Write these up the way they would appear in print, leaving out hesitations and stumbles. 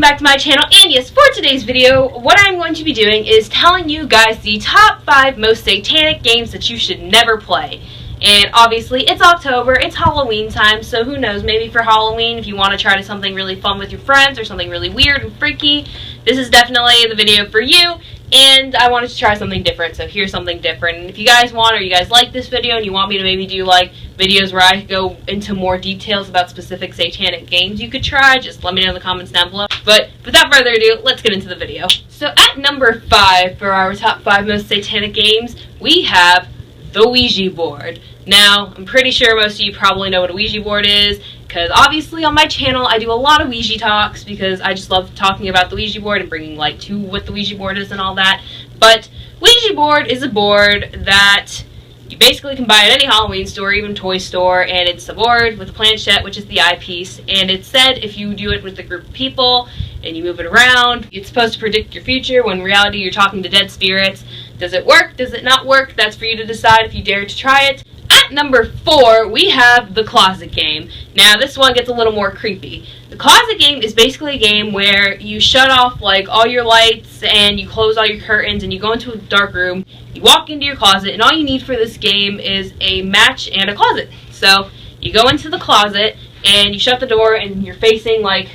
back to my channel, and yes, for today's video, what I'm going to be doing is telling you guys the top 5 most satanic games that you should never play. And obviously, it's October, it's Halloween time, so who knows, maybe for Halloween, if you want to try something really fun with your friends or something really weird and freaky, this is definitely the video for you. And I wanted to try something different, so here's something different. And if you guys want, or you guys like this video and you want me to maybe do like videos where I go into more details about specific satanic games you could try, just let me know in the comments down below. But without further ado, let's get into the video. So at number 5 for our top 5 most satanic games, we have the Ouija Board. Now, I'm pretty sure most of you probably know what a Ouija Board is, because obviously on my channel I do a lot of Ouija talks because I just love talking about the Ouija Board and bringing light to what the Ouija Board is and all that. But Ouija Board is a board that you basically can buy at any Halloween store, even toy store, and it's a board with a planchette, which is the eyepiece, and it's said if you do it with a group of people and you move it around, it's supposed to predict your future, when in reality you're talking to dead spirits. Does it work? Does it not work? That's for you to decide if you dare to try it. At number 4, we have the closet game. Now, this one gets a little more creepy. The closet game is basically a game where you shut off like all your lights and you close all your curtains and you go into a dark room, you walk into your closet, and all you need for this game is a match and a closet. So, you go into the closet and you shut the door and you're facing like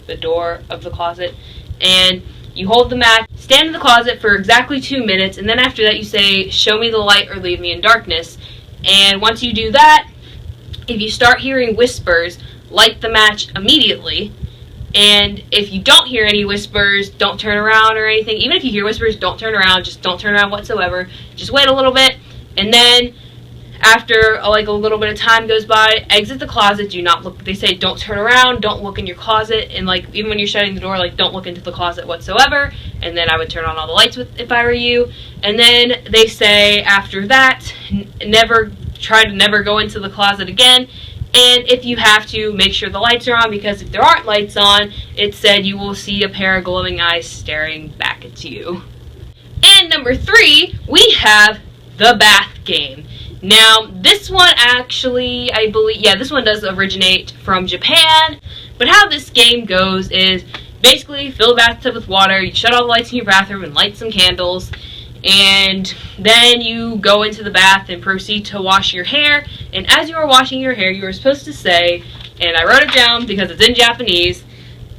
the door of the closet, and you hold the match, stand in the closet for exactly 2 minutes, and then after that you say, "Show me the light or leave me in darkness." And once you do that, if you start hearing whispers, light the match immediately. And if you don't hear any whispers, don't turn around or anything. Even if you hear whispers, don't turn around. Just don't turn around whatsoever. Just wait a little bit. And then after like a little bit of time goes by, exit the closet. Do not look. They say don't turn around. Don't look in your closet. And like even when you're shutting the door, like don't look into the closet whatsoever. And then I would turn on all the lights if I were you. And then they say after that, try to never go into the closet again. And if you have to, make sure the lights are on, because if there aren't lights on, it said you will see a pair of glowing eyes staring back at you. And number 3, we have the bath game. Now, this one actually, I believe, yeah, this one does originate from Japan. But how this game goes is basically fill the bathtub with water, you shut all the lights in your bathroom and light some candles, and then you go into the bath and proceed to wash your hair. And as you are washing your hair, you are supposed to say, and I wrote it down because it's in Japanese,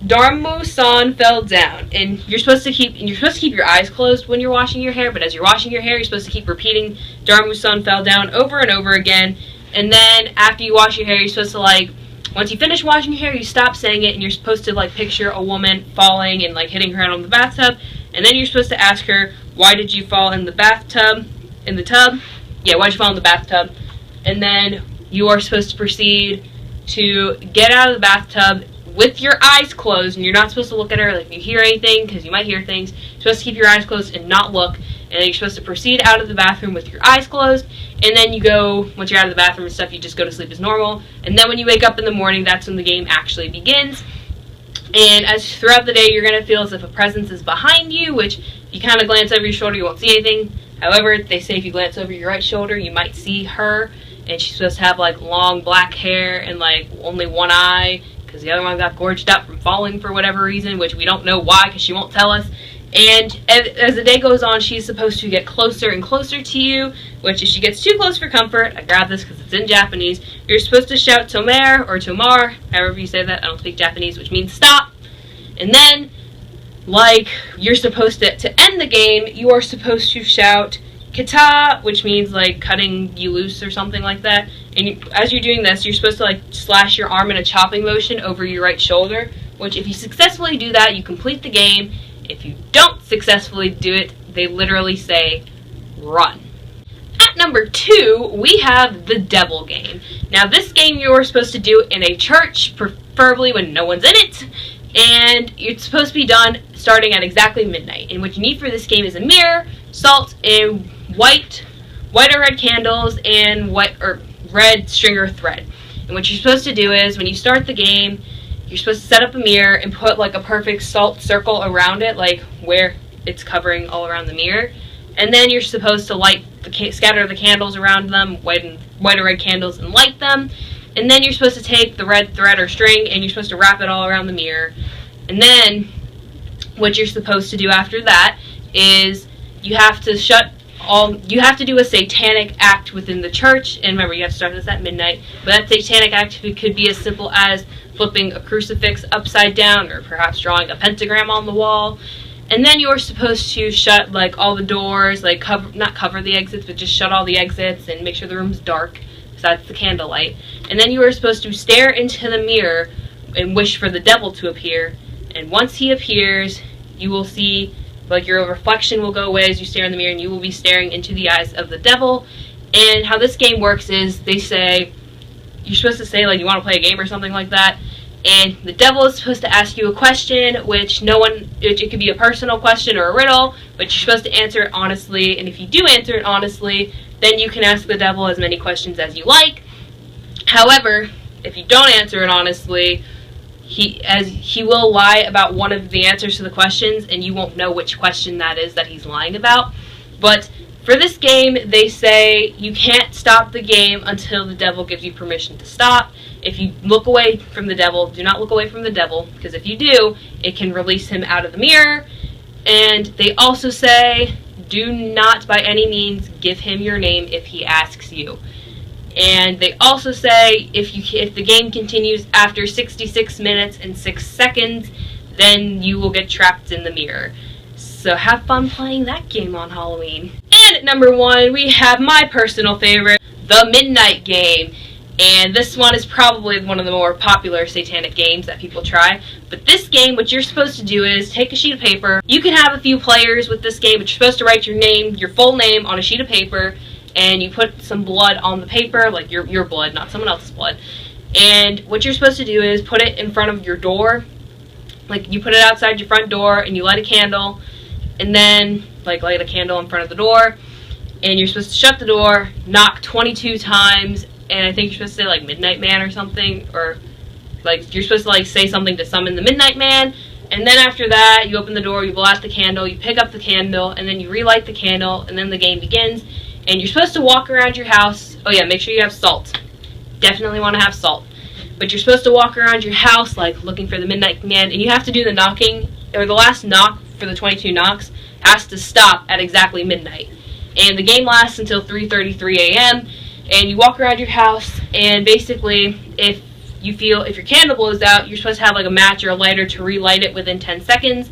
"Darmu-san fell down." And you're supposed to keep your eyes closed when you're washing your hair, but as you're washing your hair, you're supposed to keep repeating "Darmu-san fell down" over and over again. And then after you wash your hair, you're supposed to like, once you finish washing your hair, you stop saying it, and you're supposed to like picture a woman falling and like hitting her head on the bathtub. And then you're supposed to ask her, "Why did you fall in the bathtub?" In the tub? Yeah, why'd you fall in the bathtub? And then you are supposed to proceed to get out of the bathtub with your eyes closed, and you're not supposed to look at her like if you hear anything, because you might hear things. You're supposed to keep your eyes closed and not look, and then you're supposed to proceed out of the bathroom with your eyes closed, and then you go, once you're out of the bathroom and stuff, you just go to sleep as normal. And then when you wake up in the morning, that's when the game actually begins. And as throughout the day, you're going to feel as if a presence is behind you, which if you kind of glance over your shoulder, you won't see anything. However, they say if you glance over your right shoulder, you might see her, and she's supposed to have like long black hair and like only one eye, because the other one got gorged up from falling for whatever reason, which we don't know why, because she won't tell us. And as the day goes on, she's supposed to get closer and closer to you, which if she gets too close for comfort, I grabbed this because it's in Japanese, you're supposed to shout "Tomer" or "Tomar," however you say that. I don't speak Japanese, which means stop. And then, like, you're supposed to end the game, you are supposed to shout "Kita," which means like cutting you loose or something like that. And as you're doing this, you're supposed to like slash your arm in a chopping motion over your right shoulder, which if you successfully do that, you complete the game. If you don't successfully do it, they literally say run. At number 2, we have the devil game. Now, this game you're supposed to do in a church, preferably when no one's in it, and it's supposed to be done starting at exactly midnight. And what you need for this game is a mirror, salt, and white or red candles, and red stringer thread. And what you're supposed to do is, when you start the game, you're supposed to set up a mirror and put like a perfect salt circle around it, like where it's covering all around the mirror. And then you're supposed to scatter the candles around them, white or red candles, and light them. And then you're supposed to take the red thread or string and you're supposed to wrap it all around the mirror. And then what you're supposed to do after that is you have to do a satanic act within the church, and remember, you have to start this at midnight, but that satanic act could be as simple as flipping a crucifix upside down, or perhaps drawing a pentagram on the wall. And then you're supposed to shut, like, all the doors, like, not cover the exits, but just shut all the exits and make sure the room's dark, so that's the candlelight. And then you are supposed to stare into the mirror and wish for the devil to appear, and once he appears, you will see, like, your reflection will go away as you stare in the mirror, and you will be staring into the eyes of the devil. And how this game works is, they say, you're supposed to say, like, you want to play a game or something like that, and the devil is supposed to ask you a question, it could be a personal question or a riddle, but you're supposed to answer it honestly, and if you do answer it honestly, then you can ask the devil as many questions as you like. However, if you don't answer it honestly, he will lie about one of the answers to the questions, and you won't know which question that is that he's lying about. But for this game, they say you can't stop the game until the devil gives you permission to stop. If you look away from the devil, do not look away from the devil, because if you do, it can release him out of the mirror. And they also say, do not by any means give him your name if he asks you. And they also say, if the game continues after 66 minutes and 6 seconds, then you will get trapped in the mirror. So have fun playing that game on Halloween. And at number 1, we have my personal favorite, the Midnight Game. And this one is probably one of the more popular satanic games that people try. But this game, what you're supposed to do is take a sheet of paper. You can have a few players with this game, but you're supposed to write your name, your full name, on a sheet of paper. And you put some blood on the paper, like your blood, not someone else's blood. And what you're supposed to do is put it in front of your door. Like, you put it outside your front door, and you light a candle. And then, like, light a candle in front of the door. And you're supposed to shut the door, knock 22 times, and I think you're supposed to say, like, Midnight Man or something, or, like, you're supposed to, like, say something to summon the Midnight Man, and then after that, you open the door, you blow out the candle, you pick up the candle, and then you relight the candle, and then the game begins, and you're supposed to walk around your house. Oh yeah, make sure you have salt. Definitely want to have salt. But you're supposed to walk around your house, like, looking for the Midnight Man, and you have to do the knocking, or the last knock for the 22 knocks has to stop at exactly midnight. And the game lasts until 3:33 a.m., and you walk around your house, and basically, if your candle blows out, you're supposed to have, like, a match or a lighter to relight it within 10 seconds.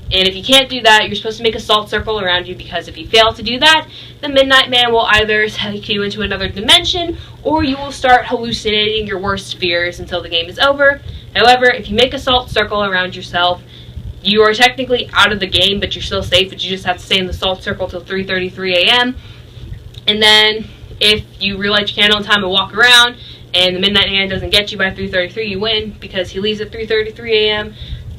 And if you can't do that, you're supposed to make a salt circle around you, because if you fail to do that, the Midnight Man will either take you into another dimension, or you will start hallucinating your worst fears until the game is over. However, if you make a salt circle around yourself, you are technically out of the game, but you're still safe, but you just have to stay in the salt circle till 3:33 a.m. And then, if you relight your candle in time and walk around, and the Midnight Man doesn't get you by 3:33, you win, because he leaves at 3:33 a.m.,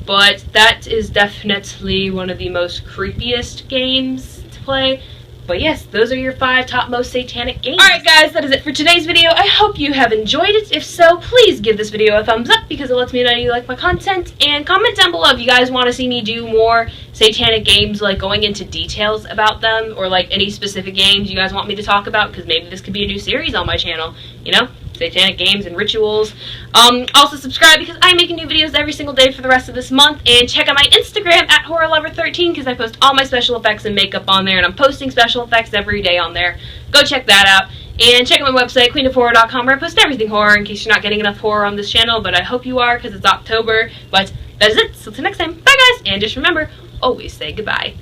But that is definitely one of the most creepiest games to play. But yes, those are your 5 top most satanic games. Alright guys, that is it for today's video. I hope you have enjoyed it. If so, please give this video a thumbs up, because it lets me know you like my content. And comment down below if you guys want to see me do more satanic games, like going into details about them, or like any specific games you guys want me to talk about, because maybe this could be a new series on my channel, you know? Satanic games and rituals. Also subscribe, because I'm making new videos every single day for the rest of this month, and check out my Instagram at HorrorLover13, because I post all my special effects and makeup on there, and I'm posting special effects every day on there. Go check that out. And check out my website, queenofhorror.com, where I post everything horror, in case you're not getting enough horror on this channel, but I hope you are, because it's October. But that is it. So till next time, bye guys, and just remember, always say goodbye.